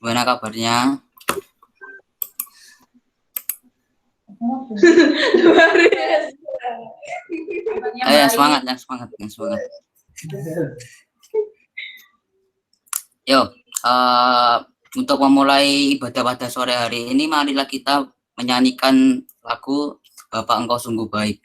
Gimana kabarnya? Yang semangat, yang semangat, yang semangat. Yo, untuk memulai ibadah pada sore hari ini, marilah kita menyanyikan lagu Bapa Engkau Sungguh Baik.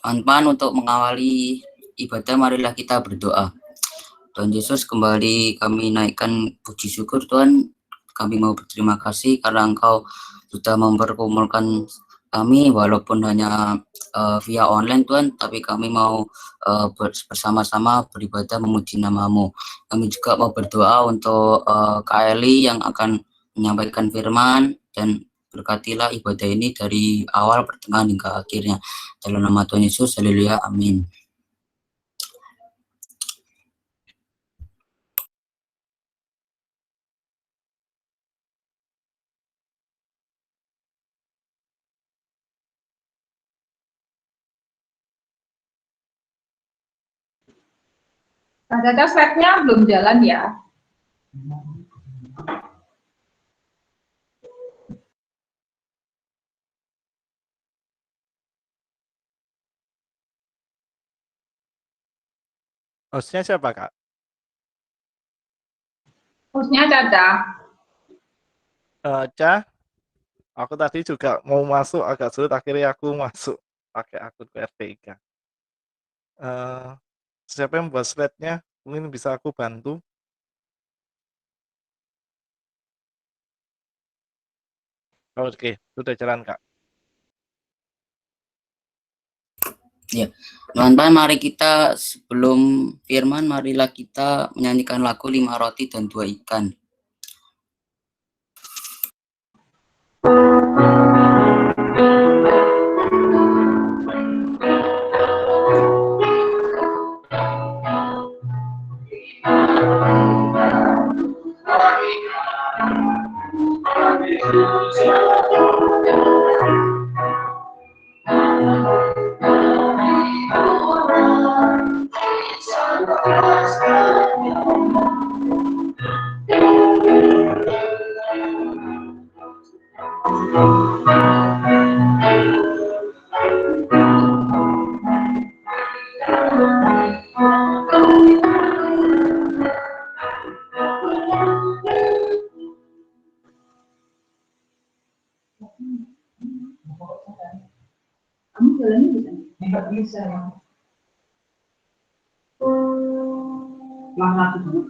Teman-teman, untuk mengawali ibadah, marilah kita berdoa. Tuhan Yesus, kembali kami naikkan puji syukur Tuhan. Kami mau berterima kasih karena Engkau sudah mempertemukan kami, walaupun hanya via online Tuhan, tapi kami mau bersama-sama beribadah memuji nama-Mu. Kami juga mau berdoa untuk Kak Eli yang akan menyampaikan firman, dan berkatilah ibadah ini dari awal, pertengahan, hingga akhirnya. Dalam nama Tuhan Yesus, haleluya, amin. Kak Caca, slide-nya belum jalan ya? Hostnya siapa, Kak? Hostnya Caca. Ca, aku tadi juga mau masuk agak sulit, akhirnya aku masuk pakai akun PRTIK. Siapa yang buat slide-nya? Mungkin bisa aku bantu. Oke, sudah jalan, Kak. Ya, teman-teman, mari kita sebelum firman, marilah kita menyanyikan lagu 5 roti dan 2 ikan. Kamu jalannya bisa? Tidak bisa. Mana itu?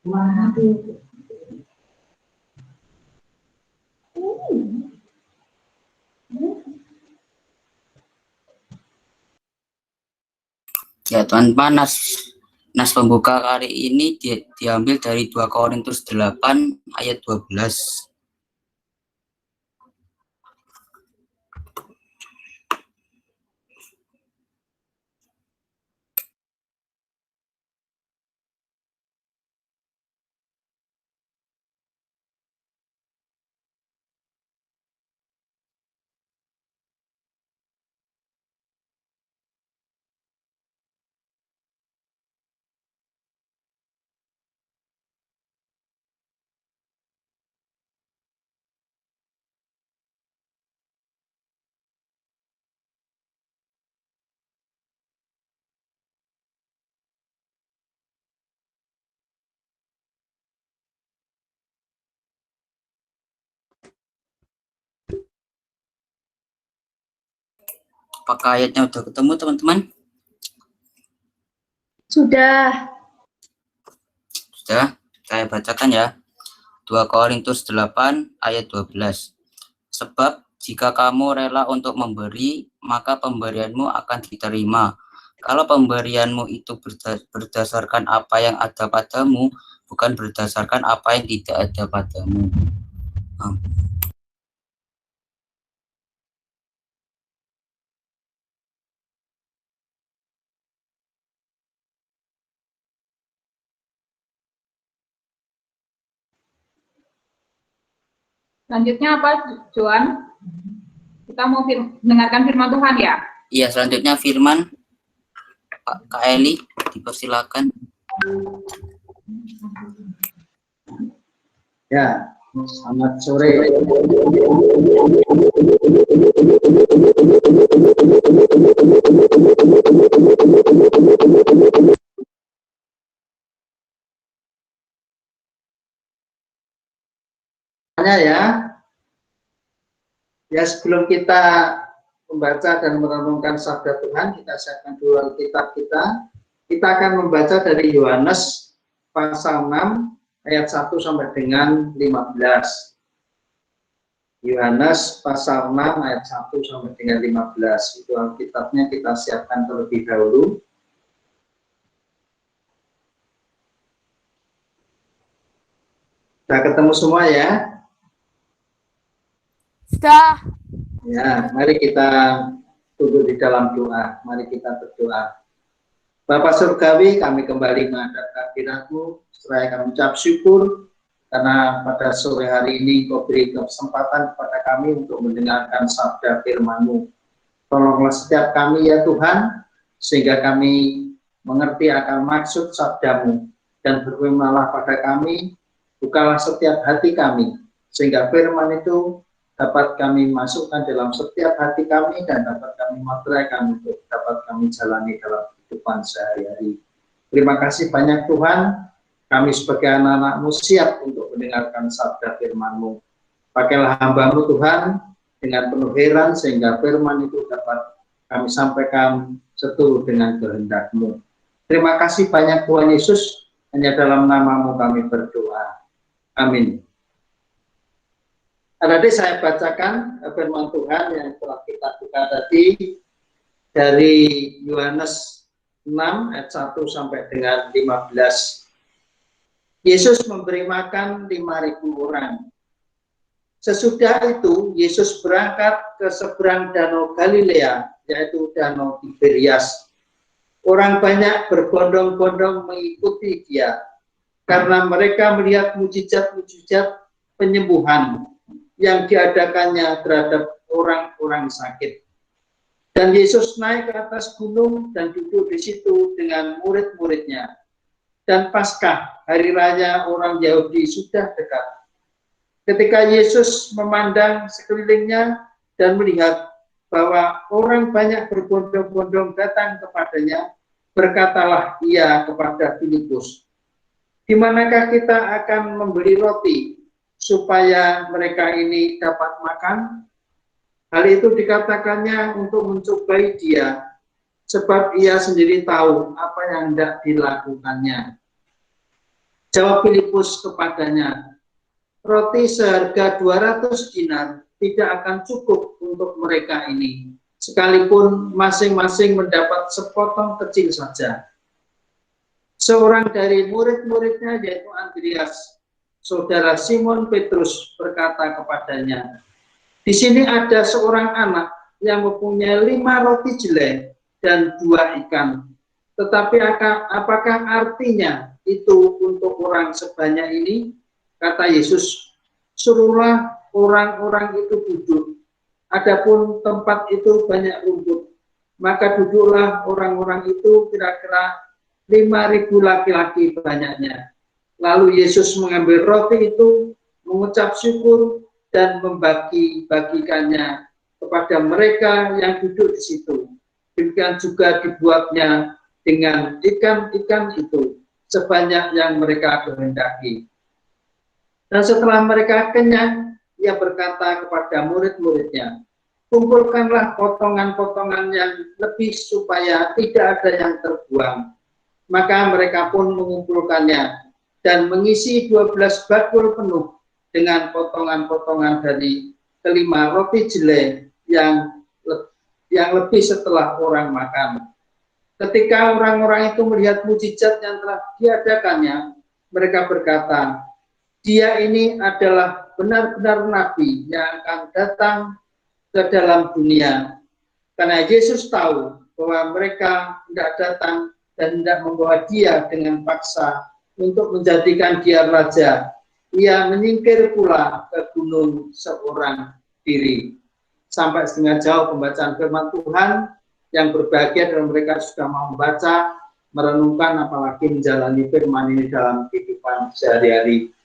Mana itu? Ya, teman-teman, nas pembuka kali ini diambil dari 2 Korintus 8 ayat 12. Apakah ayatnya sudah ketemu, teman-teman? Sudah. Sudah, saya bacakan ya. 2 Korintus 8 ayat 12. Sebab jika kamu rela untuk memberi, maka pemberianmu akan diterima. Kalau pemberianmu itu berdasarkan apa yang ada padamu, bukan berdasarkan apa yang tidak ada padamu. Selanjutnya apa, Joan? Kita mau mendengarkan firman Tuhan ya? Iya, selanjutnya firman Kak Eli, dipersilakan. Ya, selamat sore. Ya, sebelum kita membaca dan merenungkan sabda Tuhan, kita siapkan dulu Alkitab kita. Kita akan membaca dari Yohanes pasal 6 ayat 1 sampai dengan 15. Yohanes pasal 6 ayat 1 sampai dengan 15. Itu Alkitabnya kita siapkan terlebih dahulu. Sudah ketemu semua ya? Sudah. Ya, mari kita tunduk di dalam doa. Mari kita berdoa. Bapa Surgawi, kami kembali menghadap hadirat-Mu, seraya kami ucap syukur karena pada sore hari ini Kau beri kesempatan kepada kami untuk mendengarkan sabda firman-Mu. Tolonglah setiap kami ya Tuhan, sehingga kami mengerti akan maksud sabda-Mu, dan berfirmanlah pada kami, bukalah setiap hati kami, sehingga firman itu dapat kami masukkan dalam setiap hati kami dan dapat kami materaikan untuk dapat kami jalani dalam kehidupan sehari-hari. Terima kasih banyak Tuhan, kami sebagai anak-anak-Mu siap untuk mendengarkan sabda firman-Mu. Pakailah hamba-Mu Tuhan dengan penuh heran sehingga firman itu dapat kami sampaikan seturut dengan kehendak-Mu. Terima kasih banyak Tuhan Yesus, hanya dalam nama-Mu kami berdoa. Amin. Adik saya bacakan firman Tuhan yang telah kita buka tadi dari Yohanes 6 ayat 1 sampai dengan 15. Yesus memberi makan 5.000 orang. Sesudah itu Yesus berangkat ke seberang danau Galilea, yaitu danau Tiberias. Orang banyak berbondong-bondong mengikuti Dia karena mereka melihat mujizat-mujizat penyembuhan yang diadakannya terhadap orang-orang sakit. Dan Yesus naik ke atas gunung dan duduk di situ dengan murid-muridnya. Dan Paskah, hari raya orang Yahudi, sudah dekat. Ketika Yesus memandang sekelilingnya dan melihat bahwa orang banyak berbondong-bondong datang kepadanya, berkatalah Ia kepada Filipus, "Di manakah kita akan membeli roti supaya mereka ini dapat makan?" Hal itu dikatakannya untuk mencobai Dia, sebab Ia sendiri tahu apa yang hendak dilakukannya. Jawab Filipus kepadanya, "Roti seharga 200 dinar tidak akan cukup untuk mereka ini, sekalipun masing-masing mendapat sepotong kecil saja." Seorang dari murid-muridnya, yaitu Andreas, saudara Simon Petrus, berkata kepadanya, "Di sini ada seorang anak yang mempunyai 5 roti jelai dan 2 ikan. Tetapi apakah artinya itu untuk orang sebanyak ini?" Kata Yesus, "Suruhlah orang-orang itu duduk. Adapun tempat itu banyak rumput, maka duduklah orang-orang itu kira-kira 5.000 laki-laki banyaknya." Lalu Yesus mengambil roti itu, mengucap syukur, dan membagi-bagikannya kepada mereka yang duduk di situ. Demikian juga dibuatnya dengan ikan-ikan itu, sebanyak yang mereka kehendaki. Dan setelah mereka kenyang, Ia berkata kepada murid-muridnya, "Kumpulkanlah potongan-potongan yang lebih supaya tidak ada yang terbuang." Maka mereka pun mengumpulkannya dan mengisi 12 bakul penuh dengan potongan-potongan dari kelima roti jelai yang lebih setelah orang makan. Ketika orang-orang itu melihat mujizat yang telah diadakannya, mereka berkata, "Dia ini adalah benar-benar nabi yang akan datang ke dalam dunia." Karena Yesus tahu bahwa mereka tidak datang dan tidak membawa Dia dengan paksa untuk menjadikan Dia raja, Ia menyingkir pula ke gunung gunung seorang diri. Sampai setengah jauh pembacaan firman Tuhan, yang berbahagia dan mereka sudah mau membaca, merenungkan, apalagi menjalani firman ini dalam kehidupan sehari-hari.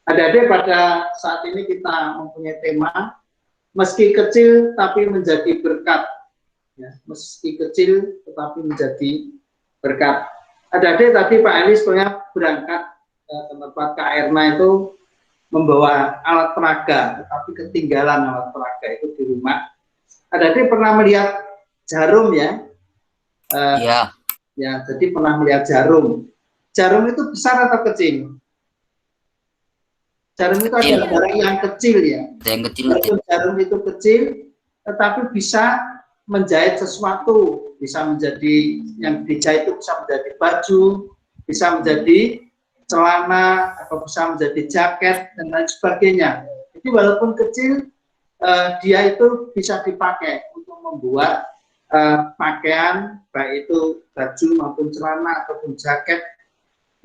Adik-adik, pada saat ini kita mempunyai tema, meski kecil tapi menjadi berkat. Ya, meski kecil tetapi menjadi berkat. Adik-adik, tadi Pak Eli sebenarnya berangkat ke tempat Kak Erna itu membawa alat peraga, tetapi ketinggalan alat peraga itu di rumah. Adik-adik pernah melihat jarum ya? Iya. Ya, jadi pernah melihat jarum. Jarum itu besar atau kecil? Jarum itu Kecil. ada barang yang kecil ya. Yang kecil. Walaupun jarum itu kecil, tetapi bisa menjahit sesuatu, bisa menjadi yang dijahit itu bisa menjadi baju, bisa menjadi celana, atau bisa menjadi jaket dan lain sebagainya. Jadi walaupun kecil, dia itu bisa dipakai untuk membuat pakaian, baik itu baju maupun celana ataupun jaket.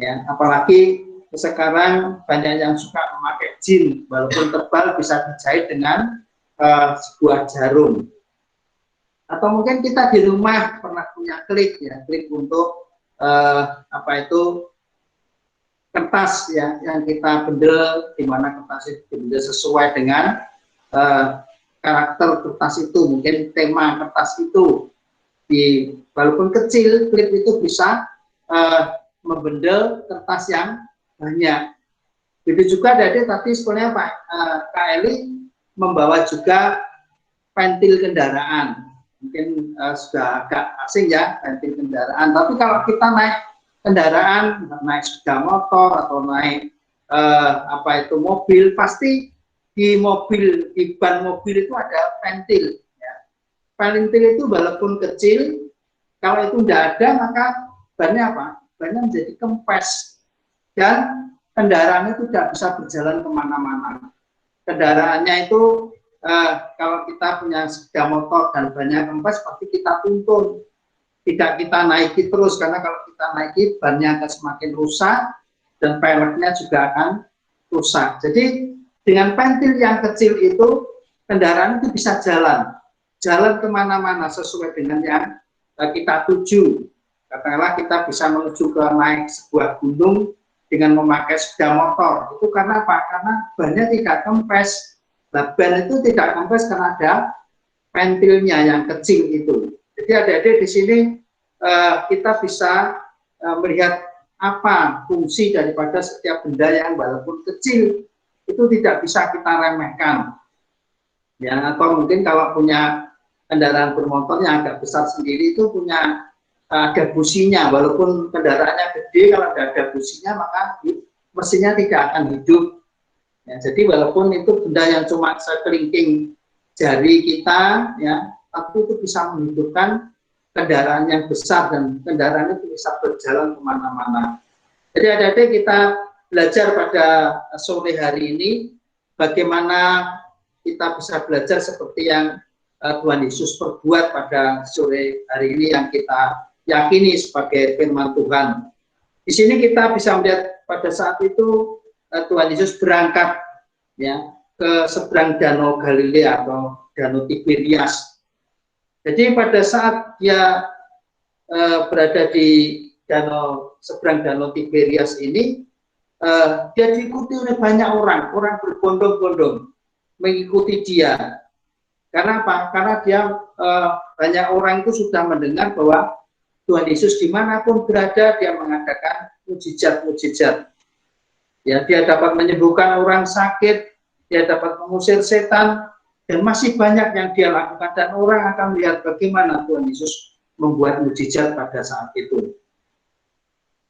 Ya, apalagi sekarang banyak yang suka memakai jin, walaupun tebal bisa dijahit dengan sebuah jarum. Atau mungkin kita di rumah pernah punya klik ya, klik untuk kertas ya, yang kita bendel, di mana kertas itu bendel sesuai dengan karakter kertas itu, mungkin tema kertas itu. Walaupun kecil, klip itu bisa membendel kertas yang banyak. Begitu juga tadi sebenarnya Kak Eli membawa juga pentil kendaraan. Mungkin sudah agak asing ya pentil kendaraan. Tapi kalau kita naik kendaraan, naik sepeda motor atau naik mobil, pasti di ban mobil itu ada pentil. Ya. Pentil itu walaupun kecil, kalau itu tidak ada maka bannya apa? Bannya menjadi kempes dan kendaraan itu tidak bisa berjalan kemana-mana. Kendaraannya itu kalau kita punya sepeda motor dan banyak kempes, pasti kita tuntun, tidak kita naiki terus, karena kalau kita naiki bannya akan semakin rusak dan peleknya juga akan rusak. Jadi dengan pentil yang kecil itu kendaraan itu bisa jalan kemana-mana sesuai dengan yang kita tuju. Katakanlah kita bisa menuju ke naik sebuah gunung dengan memakai sepeda motor. Itu karena apa? Karena bannya tidak kempes. Nah, ban itu tidak kempes karena ada pentilnya yang kecil itu. Jadi adik-adik di sini kita bisa melihat apa fungsi daripada setiap benda yang walaupun kecil itu tidak bisa kita remehkan. Ya, atau mungkin kalau punya kendaraan bermotor yang agak besar sendiri itu punya ada businya, walaupun kendaraannya gede, kalau tidak ada businya maka mesinnya tidak akan hidup. Ya, jadi walaupun itu benda yang cuma sekelingking jari kita, ya, tapi itu bisa menghidupkan kendaraan yang besar dan kendaraan itu bisa berjalan kemana-mana. Jadi adik-adik kita belajar pada sore hari ini bagaimana kita bisa belajar seperti yang Tuhan Yesus perbuat pada sore hari ini yang kita yakini sebagai firman Tuhan. Di sini kita bisa melihat pada saat itu Tuhan Yesus berangkat ya ke seberang Danau Galilea atau Danau Tiberias. Jadi pada saat dia berada di seberang Danau Tiberias ini, dia diikuti oleh banyak orang berbondong-bondong mengikuti dia. Karena apa? Karena dia banyak orang itu sudah mendengar bahwa Tuhan Yesus dimanapun berada dia mengadakan mujizat-mujizat. Ya, dia dapat menyembuhkan orang sakit, dia dapat mengusir setan, dan masih banyak yang dia lakukan, dan orang akan melihat bagaimana Tuhan Yesus membuat mujizat pada saat itu.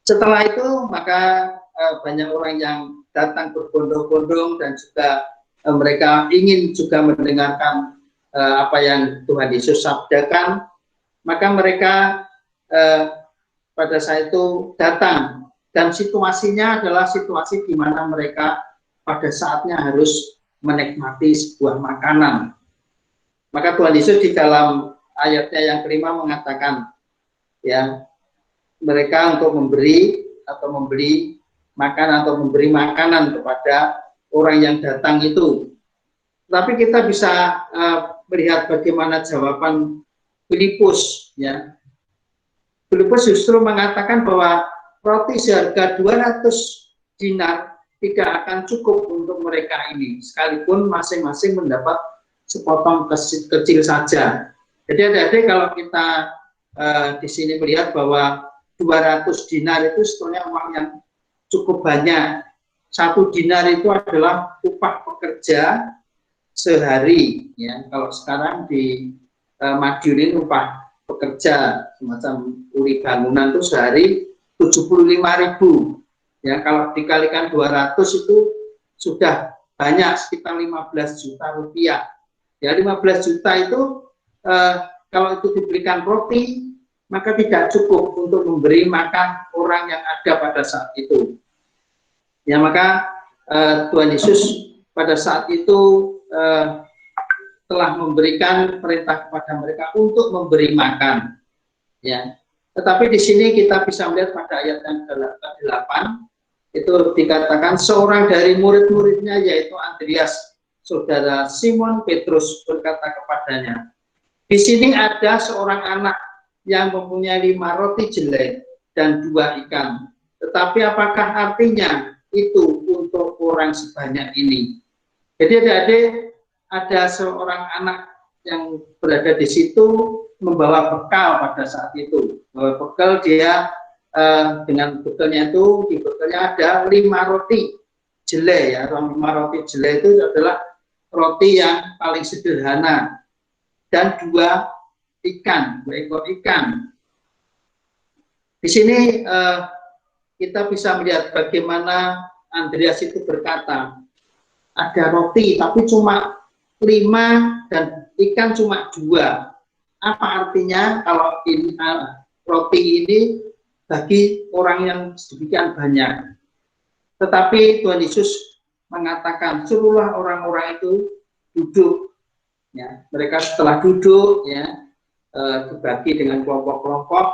Setelah itu maka banyak orang yang datang berbondong-bondong dan juga mereka ingin juga mendengarkan apa yang Tuhan Yesus sabdakan. Maka mereka pada saat itu datang, dan situasinya adalah situasi di mana mereka pada saatnya harus menikmati sebuah makanan. Maka Tuhan Yesus di dalam ayatnya yang kelima mengatakan, ya, mereka untuk memberi atau membeli makan atau memberi makanan kepada orang yang datang itu. Tapi kita bisa melihat bagaimana jawaban Filipus, ya. Filipus justru mengatakan bahwa roti seharga 200 dinar tidak akan cukup untuk mereka ini, sekalipun masing-masing mendapat sepotong kecil saja. Jadi adik-adik, kalau kita di sini melihat bahwa 200 dinar itu sebetulnya uang yang cukup banyak. 1 dinar itu adalah upah pekerja sehari, ya. Kalau sekarang di Madiun ini upah pekerja semacam uli bangunan itu sehari 75.000, ya. Kalau dikalikan 200 itu sudah banyak, sekitar 15 juta rupiah, ya. 15 juta itu kalau itu diberikan roti, maka tidak cukup untuk memberi makan orang yang ada pada saat itu, ya. Maka Tuhan Yesus pada saat itu telah memberikan perintah kepada mereka untuk memberi makan, ya. Tetapi di sini kita bisa melihat pada ayat yang ke-8 itu dikatakan seorang dari murid-muridnya, yaitu Andreas, saudara Simon Petrus, berkata kepadanya, di sini ada seorang anak yang mempunyai 5 roti jelek dan 2 ikan. Tetapi apakah artinya itu untuk orang sebanyak ini? Jadi adik-adik, ada seorang anak yang berada di situ membawa bekal pada saat itu. Membawa bekal, dia dengan bekalnya itu, di bekalnya ada 5 roti jelek, ya. 5 roti jelek itu adalah roti yang paling sederhana, dan 2 ikan, 2 ekor ikan. Di sini kita bisa melihat bagaimana Andreas itu berkata, ada roti tapi cuma 5 dan ikan cuma 2. Apa artinya kalau ini, roti ini bagi orang yang sedemikian banyak? Tetapi Tuhan Yesus mengatakan, suruhlah orang-orang itu duduk, ya. Mereka setelah duduk, ya, dibagi dengan kelompok-kelompok,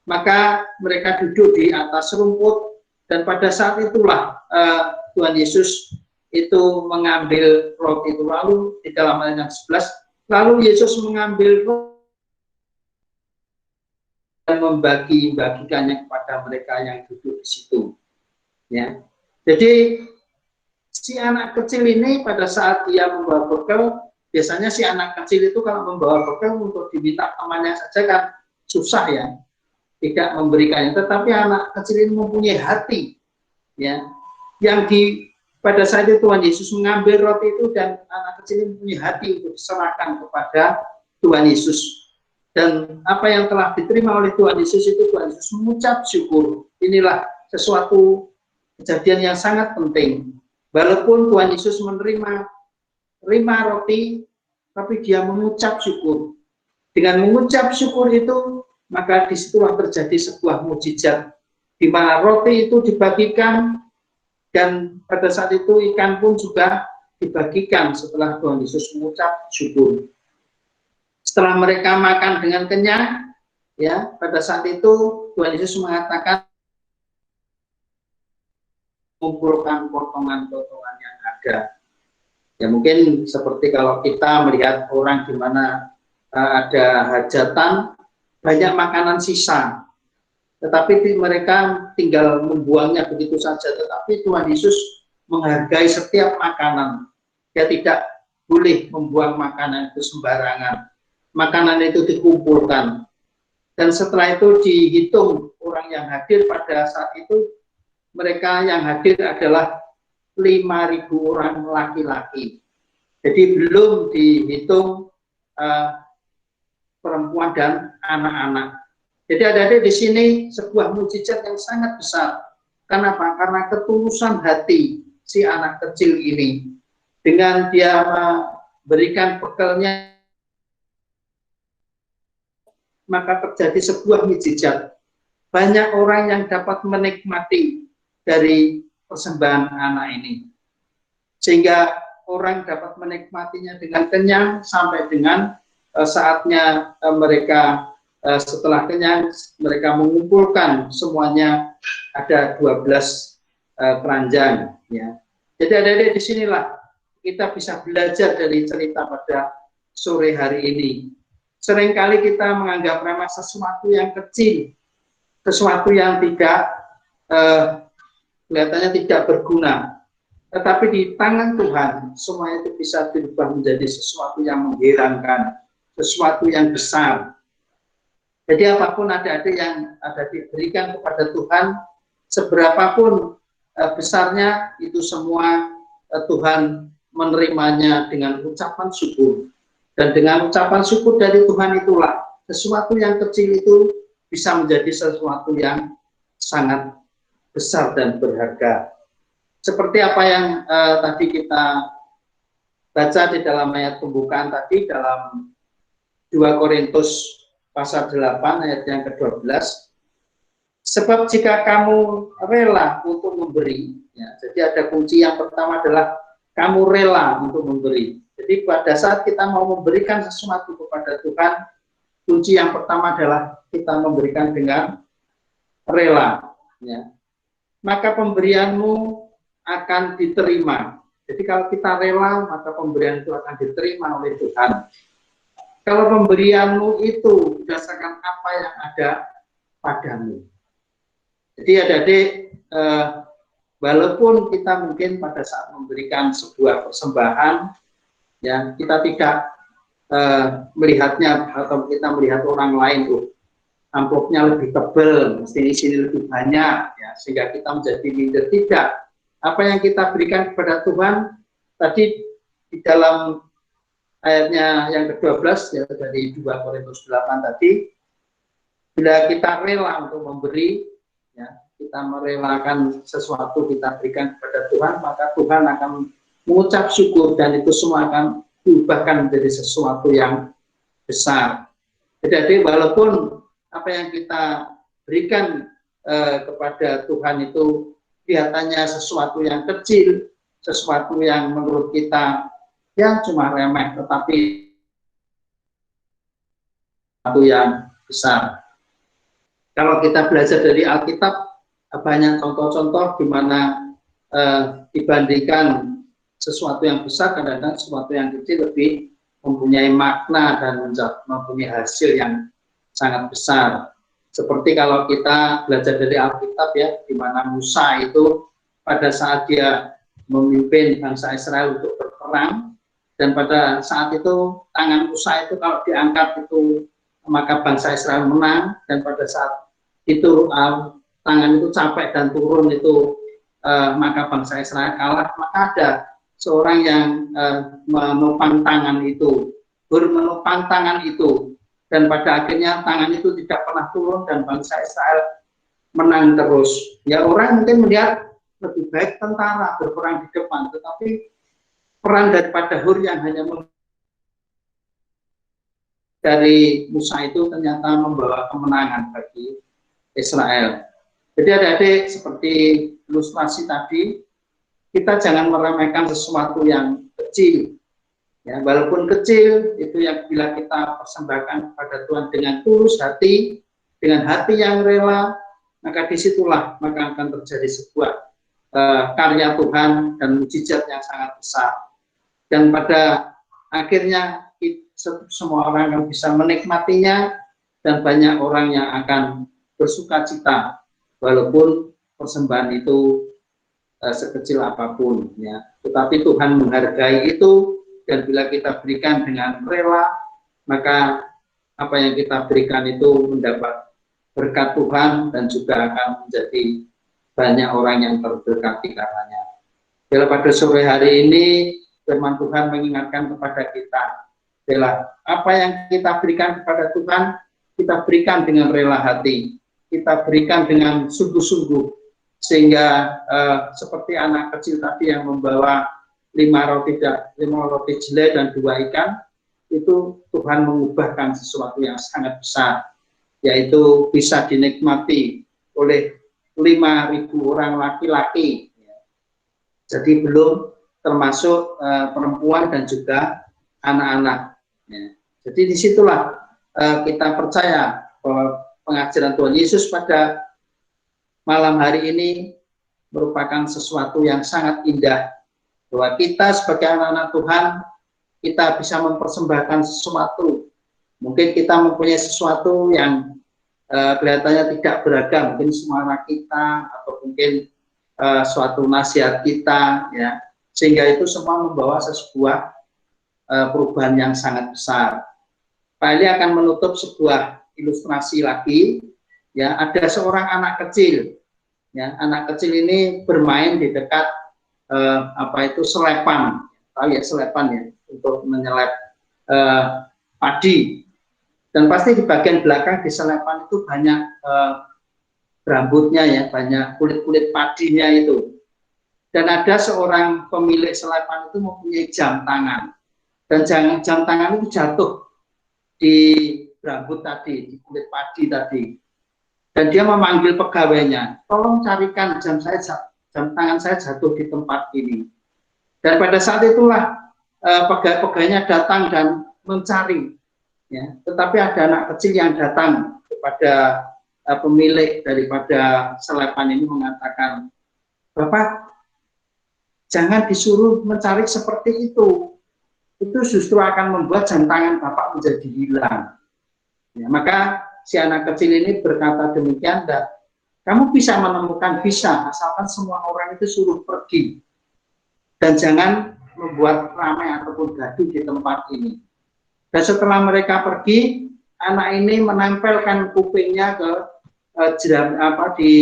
maka mereka duduk di atas rumput, dan pada saat itulah Tuhan Yesus itu mengambil roti itu. Lalu di dalam ayat yang 11, lalu Yesus mengambil roti dan membagi-bagikannya kepada mereka yang duduk di situ, ya. Jadi si anak kecil ini pada saat dia membawa bekal, biasanya si anak kecil itu kalau membawa bekal untuk diminta temannya saja kan susah, ya, tidak memberikannya. Tetapi anak kecil ini mempunyai hati, ya, yang pada saat itu Tuhan Yesus mengambil roti itu, dan anak kecil ini mempunyai hati untuk diserahkan kepada Tuhan Yesus. Dan apa yang telah diterima oleh Tuhan Yesus itu, Tuhan Yesus mengucap syukur. Inilah sesuatu kejadian yang sangat penting. Walaupun Tuhan Yesus menerima 5 roti, tapi dia mengucap syukur. Dengan mengucap syukur itu, maka disitulah terjadi sebuah mukjizat, di mana roti itu dibagikan, dan pada saat itu ikan pun juga dibagikan setelah Tuhan Yesus mengucap syukur. Setelah mereka makan dengan kenyang, ya, pada saat itu Tuhan Yesus mengatakan, kumpulkan potongan-potongan yang ada. Ya, mungkin seperti kalau kita melihat orang di mana ada hajatan, banyak makanan sisa, tetapi mereka tinggal membuangnya begitu saja. Tetapi Tuhan Yesus menghargai setiap makanan. Dia tidak boleh membuang makanan itu sembarangan. Makanan itu dikumpulkan. Dan setelah itu dihitung orang yang hadir pada saat itu. Mereka yang hadir adalah 5.000 orang laki-laki. Jadi belum dihitung perempuan dan anak-anak. Jadi ada di sini sebuah mukjizat yang sangat besar. Kenapa? Karena ketulusan hati si anak kecil ini. Dengan dia memberikan bekalnya, maka terjadi sebuah mukjizat. Banyak orang yang dapat menikmati dari persembahan anak ini, sehingga orang dapat menikmatinya dengan kenyang sampai dengan saatnya mereka setelah kenyang, mereka mengumpulkan semuanya, ada 12 keranjang, ya. Jadi ada di sinilah kita bisa belajar dari cerita pada sore hari ini. Seringkali kita menganggap remeh sesuatu yang kecil, sesuatu yang tidak kelihatannya tidak berguna. Tetapi di tangan Tuhan, semua itu bisa dirubah menjadi sesuatu yang mengherankan, sesuatu yang besar. Jadi apapun adik-adik yang ada diberikan kepada Tuhan, seberapapun besarnya, itu semua Tuhan menerimanya dengan ucapan syukur. Dan dengan ucapan syukur dari Tuhan itulah, sesuatu yang kecil itu bisa menjadi sesuatu yang sangat besar dan berharga. Seperti apa yang tadi kita baca di dalam ayat pembukaan tadi, dalam 2 Korintus pasal 8 ayat yang ke-12. Sebab jika kamu rela untuk memberi, ya, jadi ada kunci yang pertama adalah kamu rela untuk memberi. Jadi pada saat kita mau memberikan sesuatu kepada Tuhan, kunci yang pertama adalah kita memberikan dengan rela. Ya. Maka pemberianmu akan diterima. Jadi kalau kita rela, maka pemberian itu akan diterima oleh Tuhan. Kalau pemberianmu itu berdasarkan apa yang ada padamu. Jadi adik-adik, walaupun kita mungkin pada saat memberikan sebuah persembahan, ya kita tidak melihatnya atau kita melihat orang lain tuh amplopnya lebih tebal, mesti di sini lebih banyak, ya, sehingga kita menjadi minder. Tidak. Apa yang kita berikan kepada Tuhan tadi di dalam ayatnya yang ke-12 ya, dari 2 Korintus 8 tadi, bila kita rela untuk memberi, ya, kita merelakan sesuatu kita berikan kepada Tuhan, maka Tuhan akan mengucap syukur dan itu semua akan diubahkan menjadi sesuatu yang besar. Jadi walaupun apa yang kita berikan kepada Tuhan itu kelihatannya sesuatu yang kecil, sesuatu yang menurut kita ya cuma remeh, tetapi sesuatu yang besar. Kalau kita belajar dari Alkitab, banyak contoh-contoh di mana dibandingkan sesuatu yang besar, kadang-kadang sesuatu yang kecil lebih mempunyai makna dan mempunyai hasil yang sangat besar. Seperti kalau kita belajar dari Alkitab ya, di mana Musa itu pada saat dia memimpin bangsa Israel untuk berperang, dan pada saat itu tangan Musa itu kalau diangkat itu maka bangsa Israel menang, dan pada saat itu tangan itu capek dan turun itu maka bangsa Israel kalah. Maka ada seorang yang menopang tangan itu, menopang tangan itu, dan pada akhirnya tangan itu tidak pernah turun dan bangsa Israel menang terus. Ya orang mungkin melihat lebih baik tentara berperang di depan, tetapi peran daripada Hur yang hanya dari Musa itu ternyata membawa kemenangan bagi Israel. Jadi adik-adik, seperti ilustrasi tadi, kita jangan meremehkan sesuatu yang kecil. Ya, walaupun kecil, itu yang bila kita persembahkan kepada Tuhan dengan tulus hati, dengan hati yang rela, maka disitulah maka akan terjadi sebuah karya Tuhan dan mujizat yang sangat besar. Dan pada akhirnya semua orang akan bisa menikmatinya, dan banyak orang yang akan bersuka cita walaupun persembahan itu sekecil apapun, ya. Tetapi Tuhan menghargai itu, dan bila kita berikan dengan rela, maka apa yang kita berikan itu mendapat berkat Tuhan dan juga akan menjadi banyak orang yang terberkati karenanya. Bila pada sore hari ini firman Tuhan mengingatkan kepada kita, adalah apa yang kita berikan kepada Tuhan, kita berikan dengan rela hati, kita berikan dengan sungguh-sungguh, sehingga seperti anak kecil tadi yang membawa 5 roti jelai dan 2 ikan, itu Tuhan mengubahkan sesuatu yang sangat besar, yaitu bisa dinikmati oleh 5.000 orang laki-laki. Jadi belum termasuk perempuan dan juga anak-anak. Jadi disitulah kita percaya bahwa pengajaran Tuhan Yesus pada malam hari ini merupakan sesuatu yang sangat indah, bahwa kita sebagai anak-anak Tuhan, kita bisa mempersembahkan sesuatu. Mungkin kita mempunyai sesuatu yang kelihatannya tidak beragam, mungkin suara kita atau mungkin suatu nasihat kita, ya, sehingga itu semua membawa sebuah perubahan yang sangat besar. Pak Eli akan menutup sebuah ilustrasi lagi, ya. Ada seorang anak kecil, ya, anak kecil ini bermain di dekat selepan, tahu ya selepan ya, untuk menyelep padi. Dan pasti di bagian belakang di selepan itu banyak rambutnya, ya, banyak kulit-kulit padinya itu. Dan ada seorang pemilik selepan itu mempunyai jam tangan. Dan jam tangan itu jatuh di rambut tadi, di kulit padi tadi. Dan dia memanggil pegawainya, tolong carikan jam tangan saya jatuh di tempat ini. Dan pada saat itulah pegawainya datang dan mencari. Ya, tetapi ada anak kecil yang datang kepada pemilik daripada selepan ini mengatakan, Bapak, jangan disuruh mencari seperti itu justru akan membuat jam tangan Bapak menjadi hilang. Ya, maka si anak kecil ini berkata demikian, kamu bisa menemukan, bisa, asalkan semua orang itu suruh pergi. Dan jangan membuat ramai ataupun gaduh di tempat ini. Dan setelah mereka pergi, anak ini menempelkan kupingnya ke di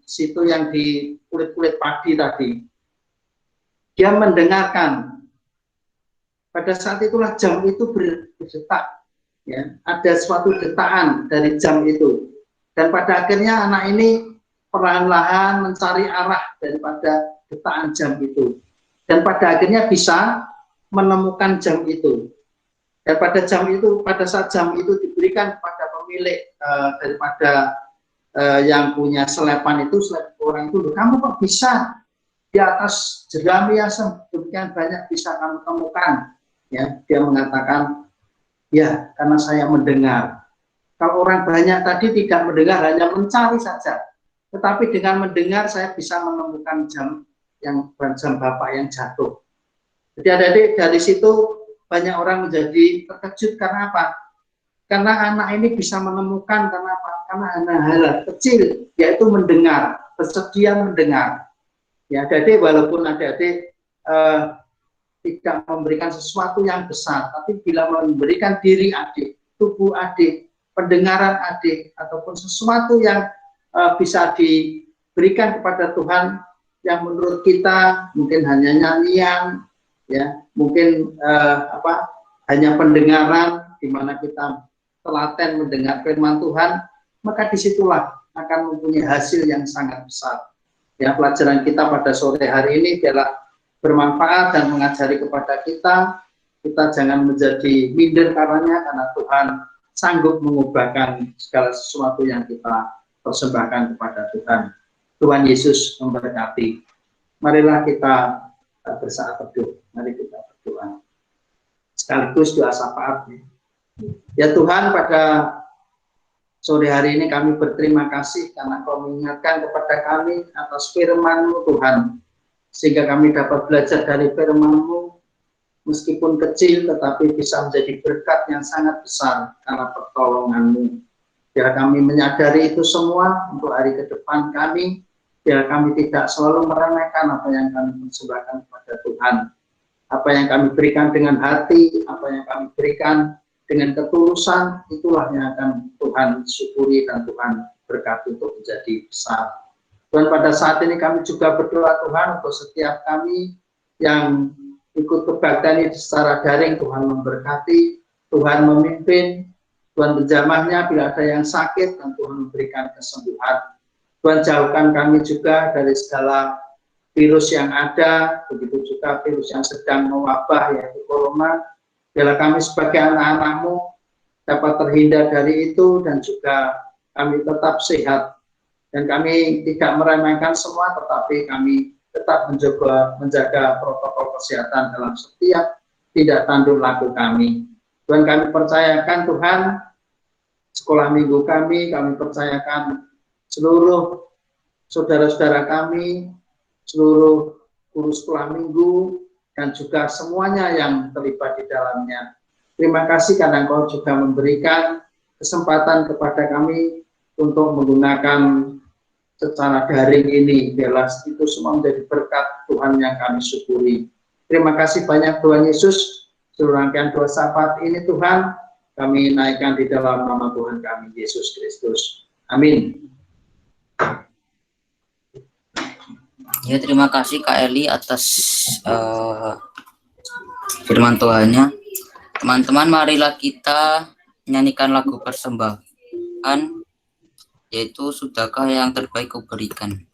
situ yang di kulit-kulit padi tadi. Dia mendengarkan. Pada saat itulah jam itu berdetak. Ya, ada suatu detaan dari jam itu. Dan pada akhirnya anak ini perlahan-lahan mencari arah daripada detaan jam itu. Dan pada akhirnya bisa menemukan jam itu. Dan pada saat jam itu diberikan kepada pemilik daripada yang punya selepan itu, orang itu, kamu kok bisa di atas jerami yang sedemikian banyak bisa kamu temukan? Ya, dia mengatakan, ya, karena saya mendengar. Kalau orang banyak tadi tidak mendengar, hanya mencari saja. Tetapi dengan mendengar saya bisa menemukan jam Bapak yang jatuh. Jadi adik-adik, dari situ banyak orang menjadi terkejut karena apa? Karena anak ini bisa menemukan, karena apa? Karena hal kecil, yaitu mendengar, bersedia mendengar. Ya, adik-adik, walaupun adik-adik tidak memberikan sesuatu yang besar, tapi bila memberikan diri adik, tubuh adik, pendengaran adik, ataupun sesuatu yang bisa diberikan kepada Tuhan, yang menurut kita mungkin hanya nyanyian, ya, mungkin hanya pendengaran, di mana kita telaten mendengar firman Tuhan, maka disitulah akan mempunyai hasil yang sangat besar. Ya, pelajaran kita pada sore hari ini adalah bermanfaat dan mengajari kepada kita jangan menjadi minder karena Tuhan sanggup mengubahkan segala sesuatu yang kita persembahkan kepada Tuhan. Tuhan Yesus memberkati. Marilah kita bersaat teduh. Mari kita berdoa. Sekaligus doa syafaat. Ya Tuhan, pada sore hari ini kami berterima kasih karena Kau mengingatkan kepada kami atas firman-Mu Tuhan, sehingga kami dapat belajar dari firman-Mu, meskipun kecil tetapi bisa menjadi berkat yang sangat besar karena pertolongan-Mu. Biar kami menyadari itu semua untuk hari ke depan kami, biar kami tidak selalu meremehkan apa yang kami persembahkan kepada Tuhan. Apa yang kami berikan dengan hati, apa yang kami berikan dengan ketulusan, itulah yang akan Tuhan syukuri dan Tuhan berkati untuk menjadi besar. Dan pada saat ini kami juga berdoa Tuhan untuk setiap kami yang ikut kebaktian ini secara daring, Tuhan memberkati, Tuhan memimpin, Tuhan menjamahnya bila ada yang sakit, dan Tuhan memberikan kesembuhan. Tuhan jauhkan kami juga dari segala virus yang ada, begitu juga virus yang sedang mewabah, yaitu corona. Bila kami sebagai anak-anak-Mu dapat terhindar dari itu, dan juga kami tetap sehat. Dan kami tidak meremehkan semua, tetapi kami tetap menjaga protokol kesehatan dalam setiap tindak tanduk laku kami. Tuhan, kami percayakan Tuhan, sekolah minggu kami percayakan seluruh saudara-saudara kami, seluruh guru sekolah minggu, dan juga semuanya yang terlibat di dalamnya. Terima kasih karena Engkau juga memberikan kesempatan kepada kami untuk menggunakan secara daring ini. Biarlah itu semua menjadi berkat Tuhan yang kami syukuri. Terima kasih banyak Tuhan Yesus. Seluruh rangkaian doa syafaat ini Tuhan, kami naikkan di dalam nama Tuhan kami, Yesus Kristus. Amin. Ya, terima kasih Kak Eli atas firman Tuhannya. Teman-teman, marilah kita nyanyikan lagu persembahan, yaitu Sudahkah yang terbaik kuberikan.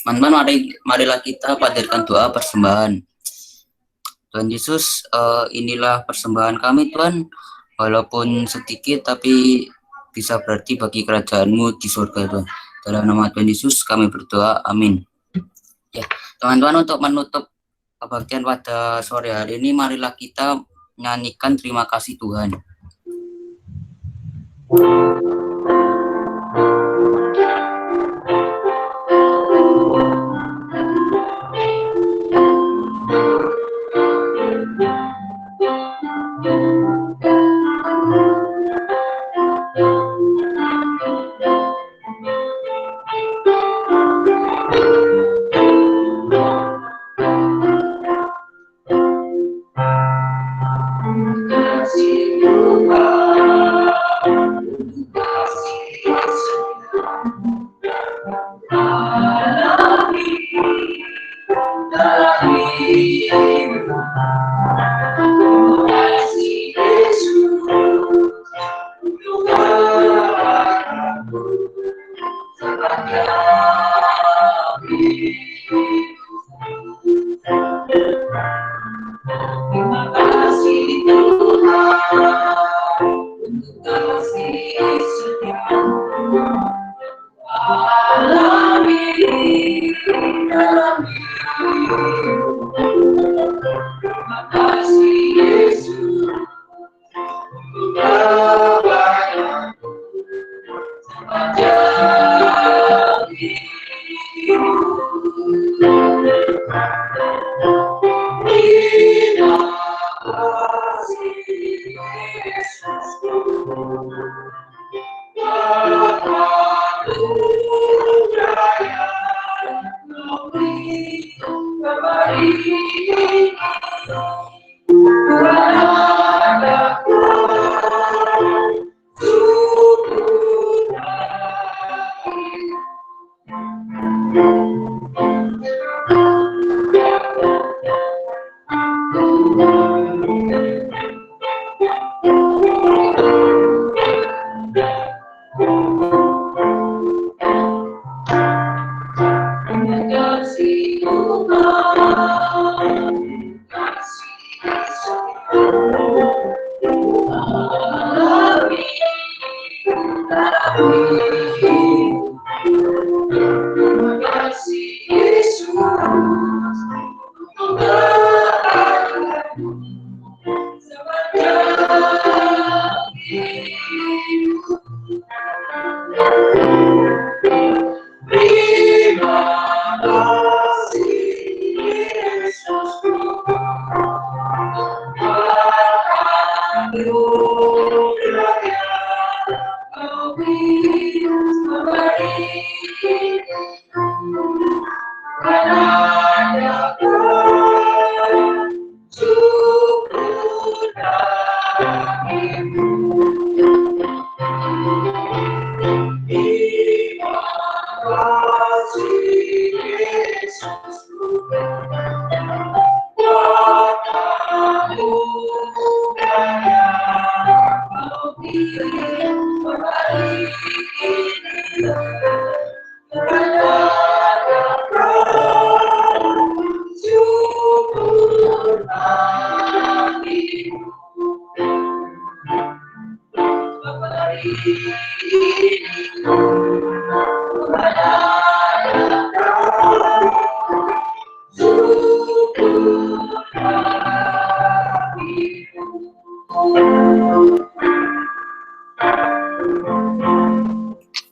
Teman-teman, marilah kita panjatkan doa persembahan. Tuhan Yesus, inilah persembahan kami Tuhan, walaupun sedikit tapi bisa berarti bagi kerajaan-Mu di surga Tuhan. Dalam nama Tuhan Yesus kami berdoa, amin. Ya, teman-teman, untuk menutup kebaktian pada sore hari ini, marilah kita nyanyikan terima kasih Tuhan. Kasih Tuhan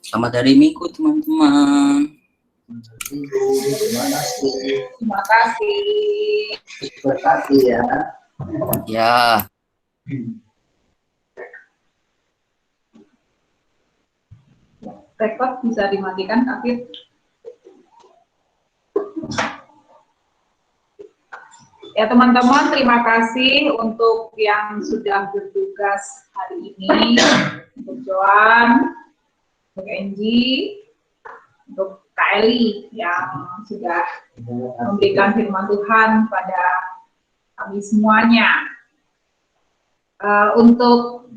Selamat hari Minggu teman-teman. Terima kasih. Terima kasih. Terima kasih ya. Ya, Rekod bisa dimatikan, tapi ya teman-teman, terima kasih untuk yang sudah bertugas hari ini, untuk Joan, untuk Angie, untuk Kylie yang sudah memberikan firman Tuhan pada kami semuanya. Untuk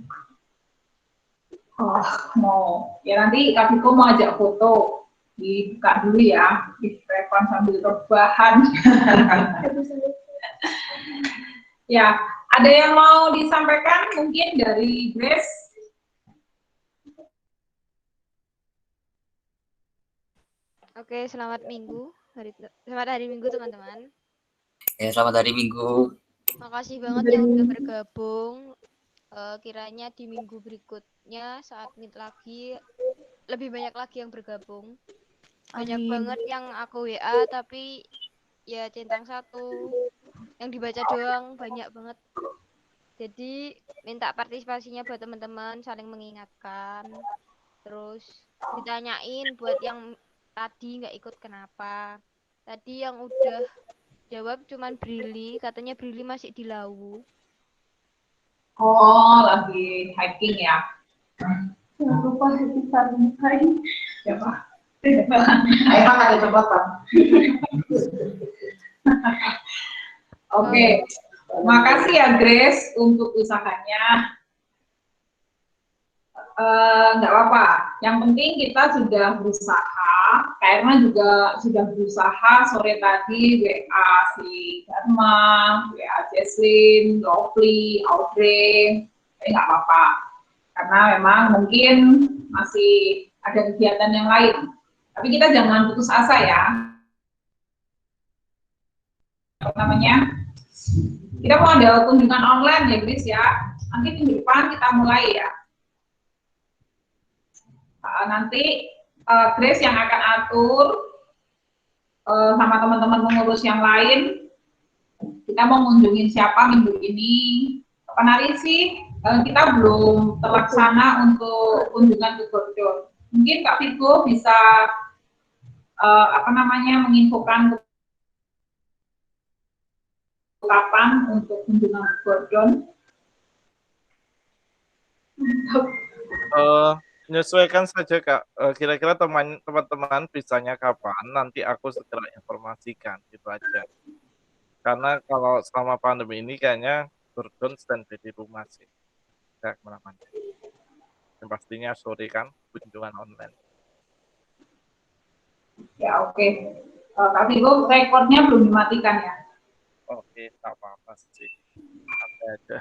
nanti Kak Viko mau ajak foto, dibuka dulu ya, di rekon sambil rebahan. Ya, ada yang mau disampaikan mungkin dari Grace? Oke, selamat hari Minggu teman-teman. ya selamat hari Minggu. Makasih banget yang udah bergabung. Kiranya di minggu berikutnya saat meet lagi lebih banyak lagi yang bergabung. Banyak Amin. banget yang aku WA tapi ya centang satu. Yang dibaca doang banyak banget. Jadi minta partisipasinya buat teman-teman, saling mengingatkan. Terus ditanyain buat yang tadi nggak ikut kenapa. Tadi yang udah jawab cuman Brili, katanya Brili masih di Lawu. Oh, lagi hiking ya? Jangan lupa hiking. Siapa? Ayo ada kesempatan. Oke, makasih ya Grace untuk usahanya. Nggak apa-apa, yang penting kita sudah berusaha. Karena juga sudah berusaha sore tadi WA si Dharma, WA Jesslyn, Lovely, Audrey, tapi nggak apa-apa. Karena memang mungkin masih ada kegiatan yang lain. Tapi kita jangan putus asa ya. Namanya, kita mau ada kunjungan online ya Grace ya. Nanti minggu depan kita mulai ya. Nanti Grace yang akan atur sama teman-teman pengurus yang lain. Kita mau ngunjungin siapa minggu ini? Kapan hari sih? Kita belum terlaksana untuk kunjungan ke Gordon. Mungkin Kak Viko bisa menginfokan kapan untuk kunjungan ke Gordon. Menyesuaikan saja Kak. Kira-kira teman-teman bisanya kapan? Nanti aku segera informasikan gitu aja. Karena kalau selama pandemi ini kayaknya Gordon standby di rumah sih. Nggak kemana-mana. Yang pastinya sore kan kunjungan online. Ya oke. Kak Viko rekornya belum dimatikan ya? Oke, tak apa-apa sih. Sampai aja.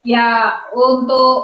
Ya untuk